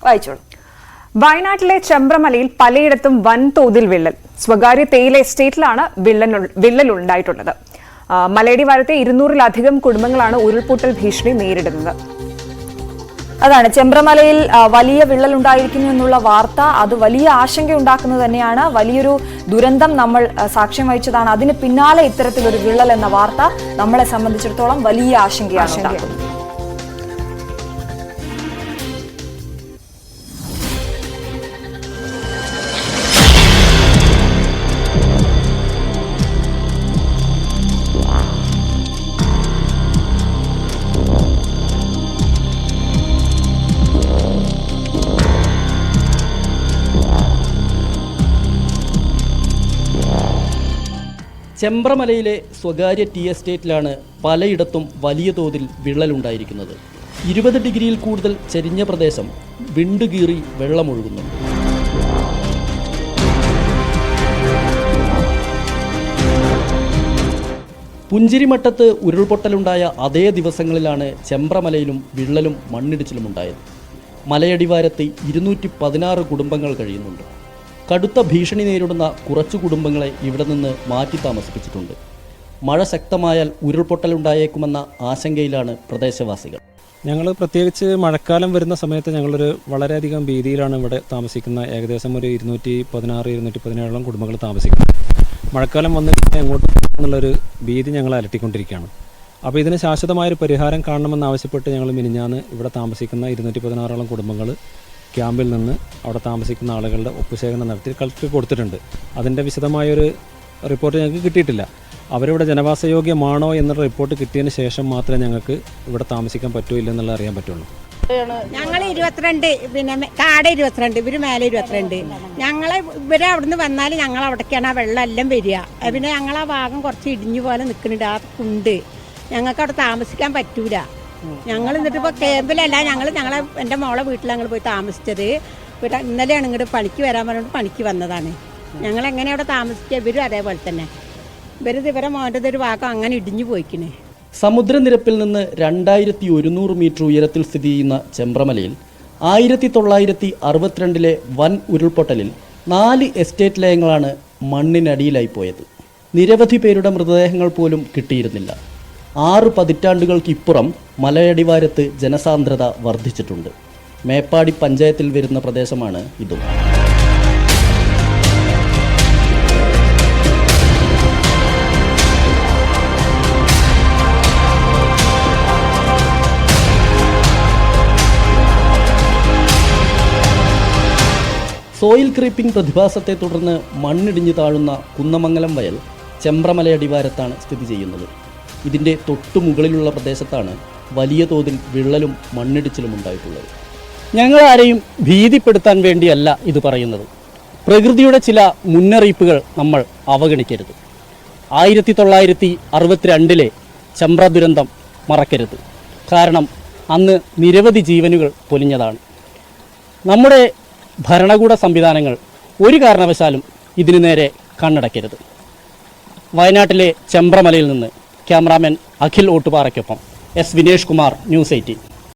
വായിച്ചോളൂ. വയനാട്ടിലെ ചെമ്പ്രമലയിൽ പലയിടത്തും വൻതോതിൽ വിള്ളൽ. സ്വകാര്യ തേയില എസ്റ്റേറ്റിലാണ് വിള്ളലുണ്ടായിട്ടുള്ളത്. മലയടിവാരത്തെ 200-ലധികം കുടുംബങ്ങളാണ് ഉരുൾപൊട്ടൽ ഭീഷണി നേരിടുന്നത്. അതാണ് ചെമ്പ്രമലയിൽ വലിയ വിള്ളൽ ഉണ്ടായിരിക്കുന്നു എന്നുള്ള വാർത്ത. അത് വലിയ ആശങ്കയുണ്ടാക്കുന്നത് തന്നെയാണ്. വലിയൊരു ദുരന്തം നമ്മൾ സാക്ഷ്യം വഹിച്ചതാണ്. അതിന് പിന്നാലെ ഇത്തരത്തിലൊരു വിള്ളൽ എന്ന വാർത്ത നമ്മളെ സംബന്ധിച്ചിടത്തോളം വലിയ ആശങ്കയാണ്. ചെമ്പ്രമലയിലെ സ്വകാര്യ ടീ എസ്റ്റേറ്റിലാണ് പലയിടത്തും വലിയ തോതിൽ വിള്ളലുണ്ടായിരിക്കുന്നത്. 20 ഡിഗ്രിയിൽ കൂടുതൽ ചെരിഞ്ഞ പ്രദേശം വിണ്ടുകീറി വെള്ളമൊഴുകുന്നു. പുഞ്ചിരിമട്ടത്ത് ഉരുൾപൊട്ടലുണ്ടായ അതേ ദിവസങ്ങളിലാണ് ചെമ്പ്രമലയിലും വിള്ളലും മണ്ണിടിച്ചിലും ഉണ്ടായത്. മലയടിവാരത്ത് 216 കുടുംബങ്ങൾ കഴിയുന്നുണ്ട്. കടുത്ത ഭീഷണി നേരിടുന്ന കുറച്ചു കുടുംബങ്ങളെ ഇവിടെ നിന്ന് മാറ്റി താമസിപ്പിച്ചിട്ടുണ്ട്. മഴ ശക്തമായാൽ ഉരുൾപൊട്ടലുണ്ടായേക്കുമെന്ന ആശങ്കയിലാണ് പ്രദേശവാസികൾ. ഞങ്ങൾ പ്രത്യേകിച്ച് മഴക്കാലം വരുന്ന സമയത്ത് ഞങ്ങളൊരു വളരെയധികം ഭീതിയിലാണ് ഇവിടെ താമസിക്കുന്ന ഏകദേശം ഒരു 216-217 കുടുംബങ്ങൾ താമസിക്കുന്നത്. മഴക്കാലം വന്ന് എങ്ങോട്ട് എന്നുള്ളൊരു ഭീതി ഞങ്ങൾ അലട്ടിക്കൊണ്ടിരിക്കുകയാണ്. അപ്പോൾ ഇതിന് ശാശ്വതമായൊരു പരിഹാരം കാണണമെന്നാവശ്യപ്പെട്ട് ഞങ്ങൾ മിനിഞ്ഞാന്ന് ഇവിടെ താമസിക്കുന്ന 216 കുടുംബങ്ങൾ ക്യാമ്പിൽ നിന്ന് അവിടെ താമസിക്കുന്ന ആളുകളുടെ ഒപ്പുശേഖരണം നടത്തി കളക്ടർ കൊടുത്തിട്ടുണ്ട്. അതിൻ്റെ വിശദമായൊരു റിപ്പോർട്ട് ഞങ്ങൾക്ക് കിട്ടിയിട്ടില്ല. അവരിവിടെ ജനവാസയോഗ്യമാണോ എന്നുള്ള റിപ്പോർട്ട് കിട്ടിയതിന് ശേഷം മാത്രമേ ഞങ്ങൾക്ക് ഇവിടെ താമസിക്കാൻ പറ്റൂ ഇല്ലെന്നുള്ള അറിയാൻ പറ്റുള്ളൂ. ഞങ്ങൾ 22 പിന്നെ കാട് 22 ഇവർ മേലെ 22. ഇവരെ അവിടുന്ന് വന്നാൽ ഞങ്ങൾ അവിടേക്കാണ് ആ വെള്ളം എല്ലാം വരിക. പിന്നെ ഞങ്ങൾ ആ ഭാഗം കുറച്ച് ഇടിഞ്ഞു പോലെ നിൽക്കുന്നുണ്ട്. ആ കുണ്ട് ഞങ്ങൾക്ക് അവിടെ താമസിക്കാൻ പറ്റൂല. ഞങ്ങൾ എന്നിട്ട് ഇപ്പോൾ ക്യാമ്പിലല്ല, എൻ്റെ മോളെ വീട്ടിൽ ഞങ്ങൾ പോയി താമസിച്ചത്. ഇന്നലെയാണ് ഇങ്ങോട്ട് പണിക്ക് വരാൻ പറഞ്ഞിട്ട് പണിക്ക് വന്നതാണ്. ഞങ്ങൾ എങ്ങനെ അവിടെ താമസിക്കുക? ഇവരും അതേപോലെ തന്നെ ഇവരെ മോൻ്റെ ഒരു ഭാഗം അങ്ങനെ ഇടിഞ്ഞു പോയിക്കണേ. സമുദ്രനിരപ്പിൽ നിന്ന് 2100 മീറ്റർ ഉയരത്തിൽ സ്ഥിതി ചെയ്യുന്ന ചെമ്പ്രമലയിൽ 1962 വൻ ഉരുൾപൊട്ടലിൽ 4 എസ്റ്റേറ്റ് ലയങ്ങളാണ് മണ്ണിനടിയിലായി പോയത്. നിരവധി പേരുടെ മൃതദേഹങ്ങൾ പോലും കിട്ടിയിരുന്നില്ല. 6 പതിറ്റാണ്ടുകൾക്കിപ്പുറം മലയടിവാരത്ത് ജനസാന്ദ്രത വർദ്ധിച്ചിട്ടുണ്ട്. മേപ്പാടി പഞ്ചായത്തിൽ വരുന്ന പ്രദേശമാണ് ഇതും. സോയിൽ ക്രീപ്പിംഗ് പ്രതിഭാസത്തെ തുടർന്ന് മണ്ണിടിഞ്ഞു താഴുന്ന കുന്നമംഗലം വയൽ ചെമ്പ്രമലയടിവാരത്താണ് സ്ഥിതി ചെയ്യുന്നത്. ഇതിൻ്റെ തൊട്ടു മുകളിലുള്ള പ്രദേശത്താണ് വലിയ തോതിൽ വിള്ളലും മണ്ണിടിച്ചിലും ഉണ്ടായിട്ടുള്ളത്. ഞങ്ങളാരെയും ഭീതിപ്പെടുത്താൻ വേണ്ടിയല്ല ഇത് പറയുന്നത്. പ്രകൃതിയുടെ ചില മുന്നറിയിപ്പുകൾ നമ്മൾ അവഗണിക്കരുത്. 1962 ചെമ്പ്ര ദുരന്തം മറക്കരുത്. കാരണം അന്ന് നിരവധി ജീവനുകൾ പൊലിഞ്ഞതാണ്. നമ്മുടെ ഭരണകൂട സംവിധാനങ്ങൾ ഒരു കാരണവശാലും ഇതിനു നേരെ കണ്ണടയ്ക്കരുത്. വയനാട്ടിലെ ചെമ്പ്രമലയിൽ നിന്ന് ക്യാമറാമാൻ അഖിൽ ഓട്ടുപാറയ്ക്കൊപ്പം എസ് വിനേഷ് കുമാർ, ന്യൂസ് 18.